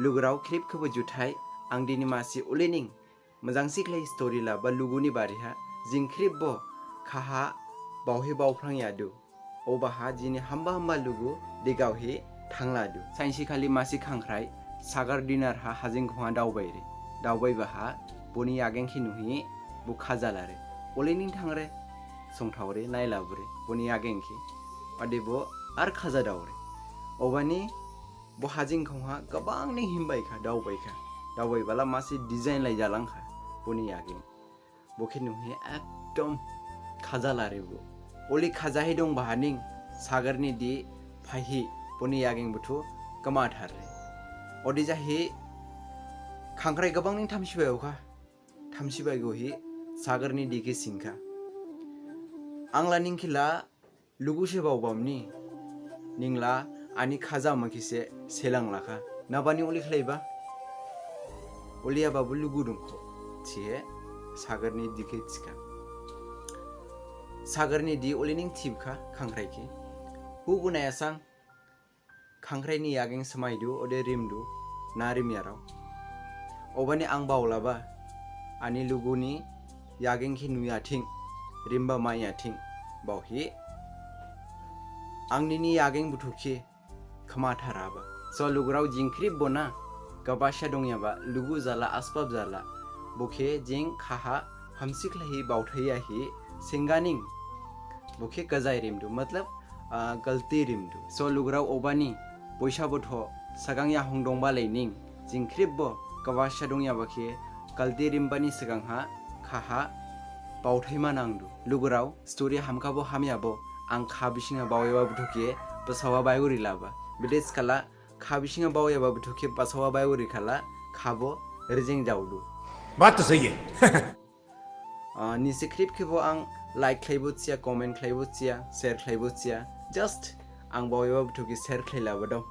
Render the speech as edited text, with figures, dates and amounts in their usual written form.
लुगुराव clip खबो जुथाय आं दिनि मासि उलेनिं मोजांसि क्लाय स्टोरी ला बा लुगुनि बारिहा जिं क्लिप बो खाहा बावहे बावफ्रां यादु ओबाहा जिनि हाम्बा लुगु दिगावहे थांलादु साइनसि खालि मासि खांख्राय सागार दिनार हा हाजिं खहा दावबायरे दावबायबाहा बनि आगेंखि नुहि बु खाजालारे उलेनिं थांरे संथावरे नायलाबुरे बनि आगेंखि पादेबो आर खाजा दावरे ओबानि बो हाजिं खहा गोबां नि हिमबायखा दावबायबाला मासि डिजाइन लाय जालांखा बनि आगें बोखे नुहि एकदम खाजालारे बो ओली खाजाहे दं बाहानिं सागरनि दि फाहि बनि आगें बुथु कमाथारे ओदि जाहि खांख्राय गोबां नि थामसिबायगोहि सागरनि दिके सिंखा आंला निंखिला लुगुसे बावबामनि निंला आनि खाजा मखिसे सेलां लाखा नाबानि ओली खलायबा ओलिया बाबु लुगु दंखो थिए सागरनि दिके थिखा सागरनि दि ओलिनिं थिबखा खांख्रायखि हुगुनायासां खांख्रायनि आगें समायदु ओदे रिमदु ना रिमियाराव ओबानि आं बावलाबा आनि लुगुनि यागेंखि नुयाथिं रिम्बा मायाथिं बावहि आंनिनि यागें बुथुखि खमाथाराबा स लुगुराव जिंख्रि बना गबाशा दंयाबा लुगु जाला आसबाब जाला बुखे जिं खाहा हमसिखलाहि बावथायाहि सिंगानिं बुखे गजाय रिमदु मतलब गलती रिमदु स लुगुराव ओबानि बैसाबोथ' सागां याहुं दंबा लायनिं जिंख्रिबो गबाशा दंयाबाखे गलती रिमबानि सिगांहा खाहा बावथायमा नांदु लुगुराव स्टोरी हामखाबो हामियाबो आं खाबिसिङा बावयाबा बुथुखे बसावा बायगुरि लाबा बिदेस खाला खाबिसिङा बावयाबा बुथुखे बसावा बायगुरि खाला खाबो रिजिं जावदु बात तो सही है निसे क्लिप खेबो आं लाइक खालायबो चिया कमेन्ट खालायबो चिया शेयर खालायबो चिया जस्ट आं बावयाबा बुथुखे शेयर खालायलाबो दं